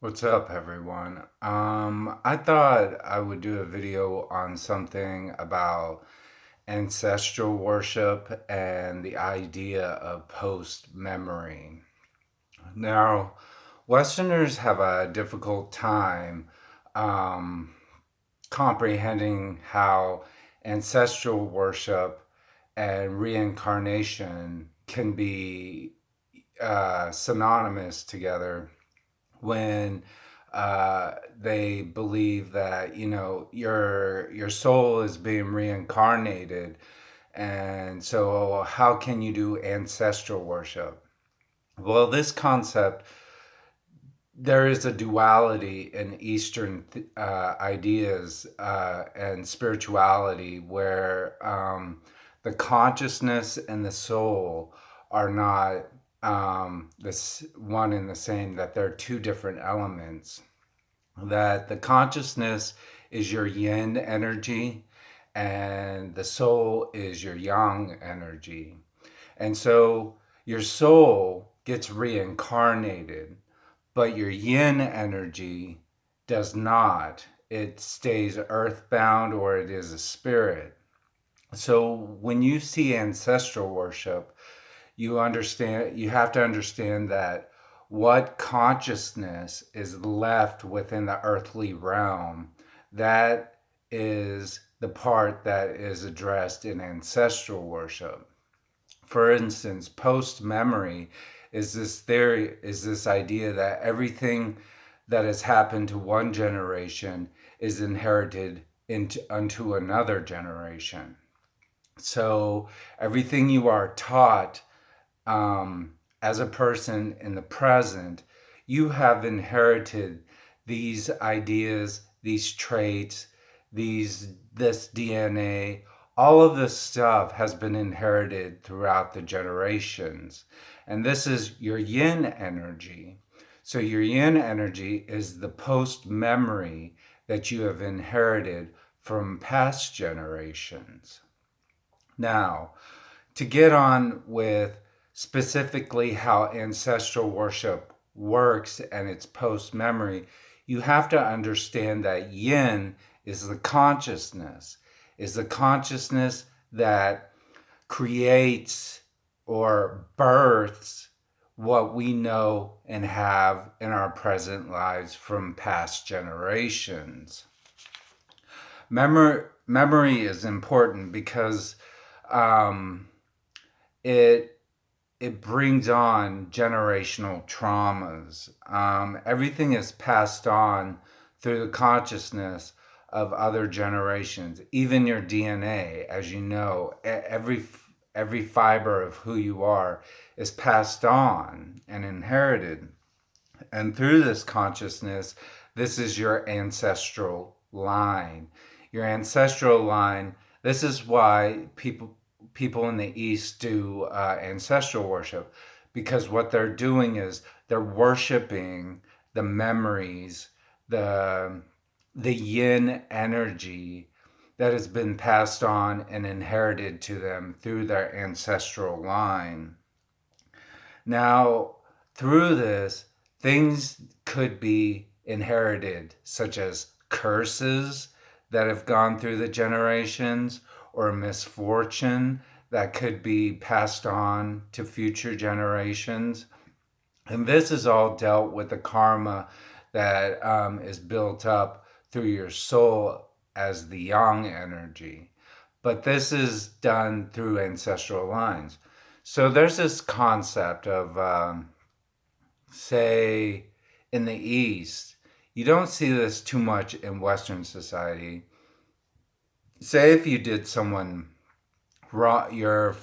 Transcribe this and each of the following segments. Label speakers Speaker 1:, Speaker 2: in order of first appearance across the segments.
Speaker 1: What's up, everyone? I thought I would do a video on something about ancestral worship and the idea of post memory. Now, Westerners have a difficult time um, comprehending how ancestral worship and reincarnation can be synonymous together when they believe that your soul is being reincarnated, and so how can you do ancestral worship? Well, this concept, there is a duality in Eastern ideas and spirituality where the consciousness and the soul are not this one and the same, that they're two different elements. That the consciousness is your yin energy and the soul is your yang energy. And so your soul gets reincarnated, but your yin energy does not. It stays earthbound, or it is a spirit. So when you see ancestral worship, you have to understand that what consciousness is left within the earthly realm, that is the part that is addressed in ancestral worship. For instance, post memory is this idea that everything that has happened to one generation is inherited into unto another generation. So everything you are taught as a person in the present, you have inherited these ideas, these traits, this DNA. All of this stuff has been inherited throughout the generations. And this is your yin energy. So your yin energy is the post memory that you have inherited from past generations. Now, to get on with specifically how ancestral worship works and its post memory, you have to understand that yin is the consciousness that creates or births what we know and have in our present lives from past generations. Memory is important because um, it it brings on generational traumas. Everything is passed on through the consciousness of other generations. Even your DNA, as you know, every fiber of who you are is passed on and inherited. And through this consciousness, this is your ancestral line. Your ancestral line, this is why people in the East do ancestral worship, because what they're doing is they're worshiping the memories, the the yin energy that has been passed on and inherited to them through their ancestral line. Now, through this, things could be inherited, such as curses that have gone through the generations, or misfortune that could be passed on to future generations. And this is all dealt with the karma that is built up through your soul as the yang energy. But this is done through ancestral lines. So there's this concept of, say, in the East, you don't see this too much in Western society. Say if you did someone wrong, your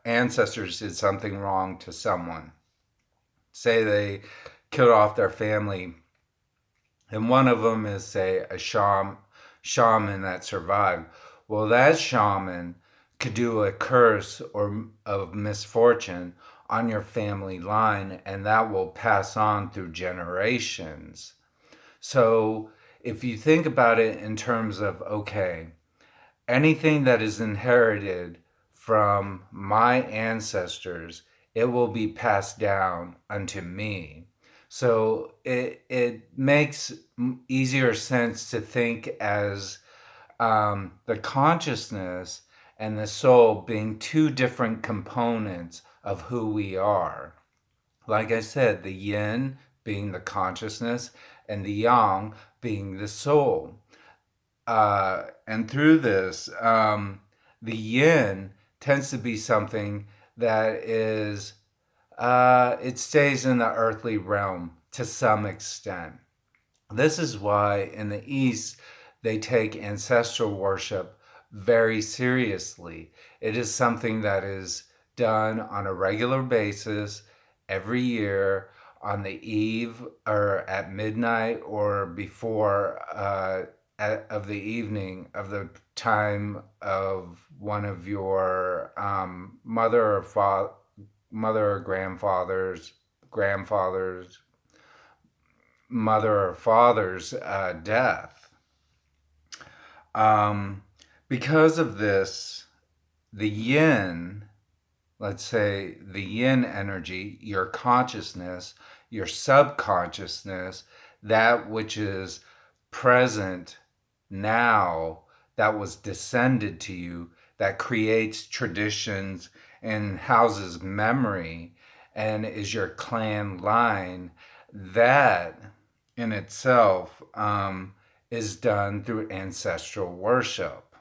Speaker 1: ancestors did something wrong to someone. Say they killed off their family, and one of them is, say, a shaman that survived. Well, that shaman could do a curse or of misfortune on your family line, and that will pass on through generations. So if you think about it in terms of, okay, anything that is inherited from my ancestors it will be passed down unto me. So it makes easier sense to think as the consciousness and the soul being two different components of who we are. Like I said, the yin being the consciousness and the yang being the soul. And through this, the yin tends to be something that is, it stays in the earthly realm to some extent. This is why in the East they take ancestral worship very seriously. It is something that is done on a regular basis every year on the eve or at midnight or before of the evening of the time of one of your mother or grandfathers, mother or father's death. Um, because of this, the yin, let's say the yin energy, your consciousness, your subconsciousness, that which is present now, that was descended to you, that creates traditions and houses memory and is your clan line, that in itself is done through ancestral worship.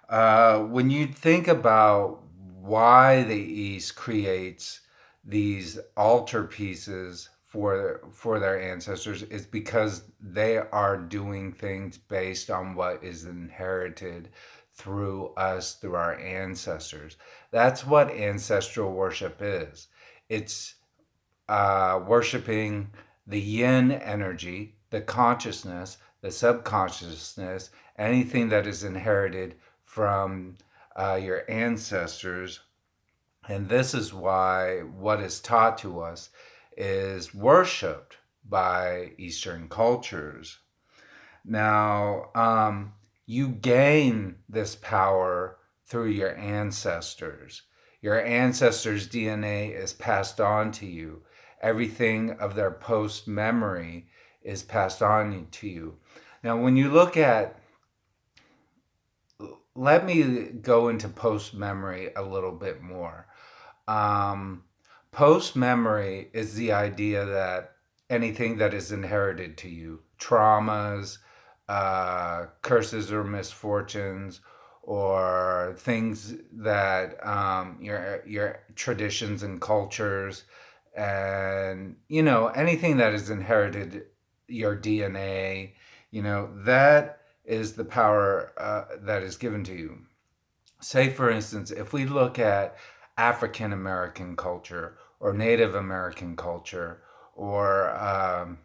Speaker 1: When you think about why the East creates these altar pieces for their ancestors, is because they are doing things based on what is inherited through us, through our ancestors. That's what ancestral worship is. It's worshiping the yin energy, the consciousness, the subconsciousness, anything that is inherited from your ancestors. And this is why what is taught to us is worshiped by Eastern cultures. Now, you gain this power through your ancestors. Your ancestors' DNA is passed on to you. Everything of their post memory is passed on to you. Now, when you look at, let me go into post memory a little bit more. Um, Post memory is the idea that anything that is inherited to you, traumas, curses or misfortunes, or things that your traditions and cultures, and anything that is inherited, your DNA, that is the power that is given to you. Say, for instance, if we look at African American culture or Native American culture or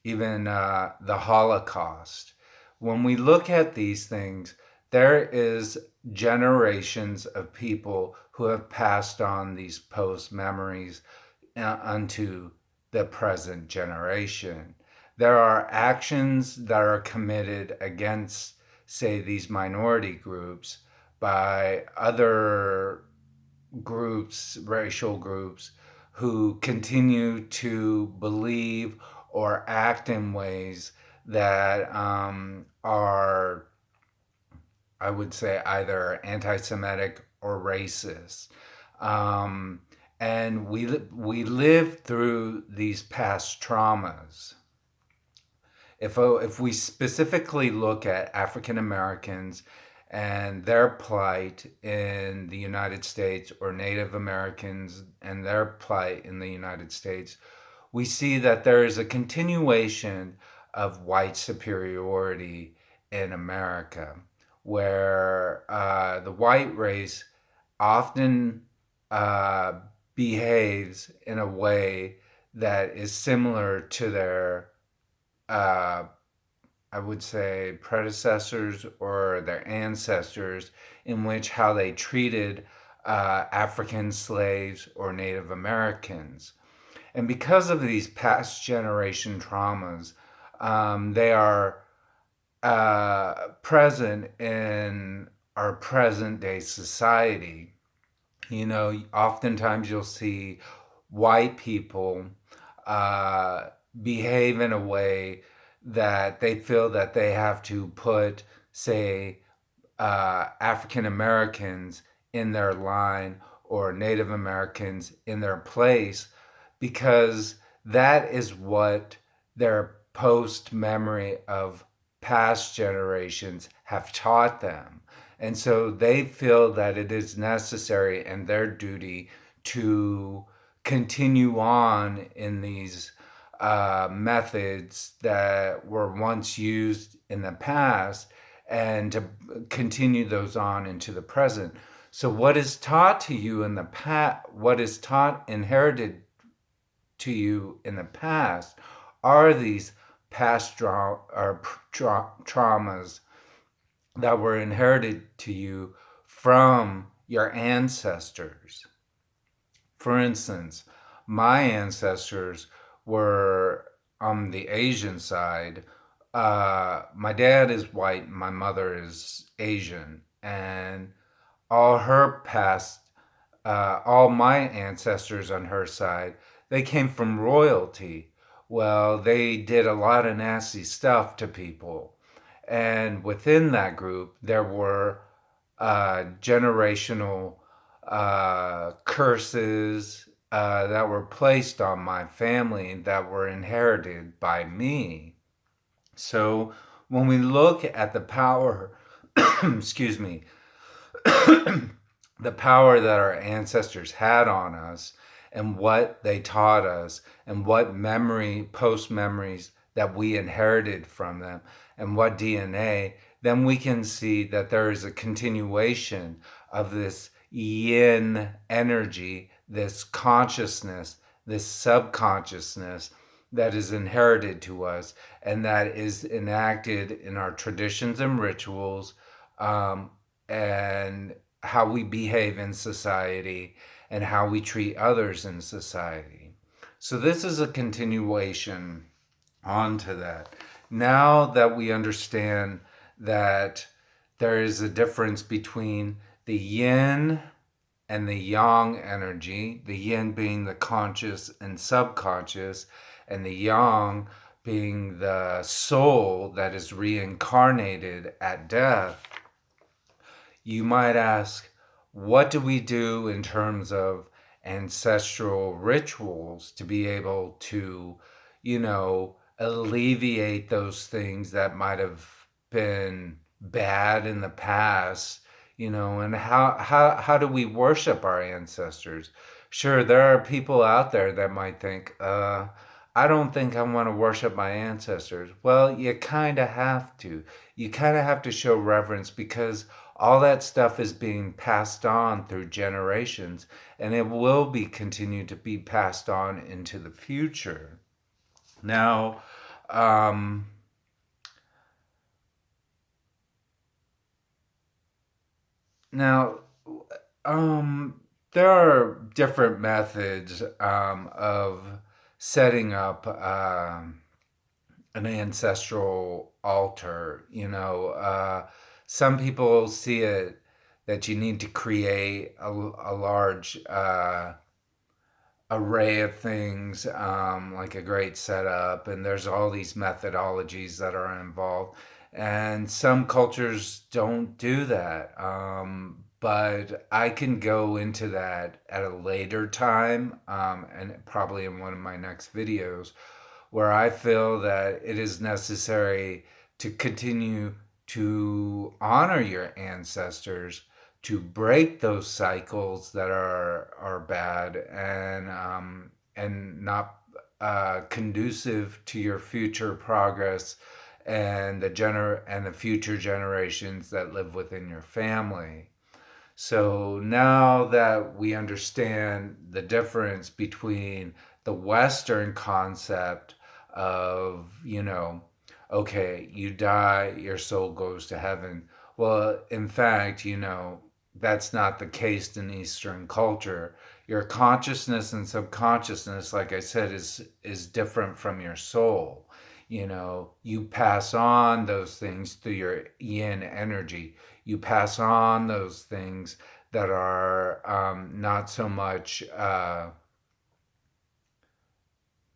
Speaker 1: even the Holocaust, when we look at these things, there is generations of people who have passed on these post memories unto the present generation. There are actions that are committed against, say, these minority groups by other groups, racial groups, who continue to believe or act in ways that are, I would say, either anti Semitic or racist. Um, and we live through these past traumas. If we specifically look at African Americans and their plight in the United States, or Native Americans and their plight in the United States, we see that there is a continuation of white superiority in America, where the white race often uh, behaves in a way that is similar to their uh, I would say, predecessors or their ancestors, in which how they treated African slaves or Native Americans. And because of these past generation traumas, they are present in our present day society. Oftentimes you'll see white people uh, behave in a way that they feel that they have to put, say, African Americans in their line or Native Americans in their place because that is what their post memory of past generations have taught them. And so they feel that it is necessary and their duty to continue on in these methods that were once used in the past and to continue those on into the present. So, what is taught to you in the past, what is taught, inherited to you in the past, are these past traumas that were inherited to you from your ancestors. For instance, my ancestors were on the Asian side. My dad is white, my mother is Asian, and all her past, all my ancestors on her side, they came from royalty. Well, they did a lot of nasty stuff to people. And within that group, there were generational curses that were placed on my family that were inherited by me. So when we look at the power, excuse me, the power that our ancestors had on us and what they taught us and what post memories that we inherited from them and what DNA, then we can see that there is a continuation of this yin energy, this consciousness, this subconsciousness that is inherited to us and that is enacted in our traditions and rituals, and how we behave in society and how we treat others in society. So, this is a continuation onto that. Now that we understand that there is a difference between the yin and the yang energy, the yin being the conscious and subconscious, and the yang being the soul that is reincarnated at death, you might ask, what do we do in terms of ancestral rituals to be able to, alleviate those things that might have been bad in the past, and how do we worship our ancestors? Sure, there are people out there that might think, I don't think I want to worship my ancestors. Well, you kind of have to. You kind of have to show reverence because all that stuff is being passed on through generations and it will be continued to be passed on into the future. Now, um, now, there are different methods of setting up an ancestral altar. Some people see it that you need to create a large array of things, like a great setup, and there's all these methodologies that are involved. And some cultures don't do that. But I can go into that at a later time, and probably in one of my next videos, where I feel that it is necessary to continue to honor your ancestors, to break those cycles that are bad and not conducive to your future progress and the future generations that live within your family. So now that we understand the difference between the Western concept of, okay, you die, your soul goes to heaven. Well, in fact, that's not the case in Eastern culture. Your consciousness and subconsciousness, like I said, is different from your soul. You pass on those things through your yin energy. You pass on those things that are not so much.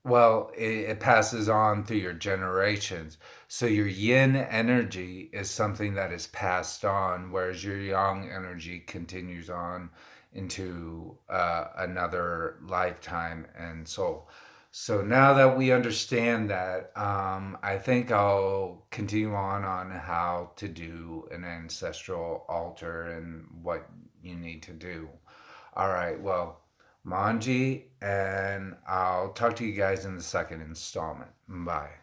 Speaker 1: Well, it passes on through your generations. So your yin energy is something that is passed on, whereas your yang energy continues on into another lifetime and soul. So now that we understand that, I think I'll continue on how to do an ancestral altar and what you need to do. All right, well, Manji, and I'll talk to you guys in the second installment. Bye.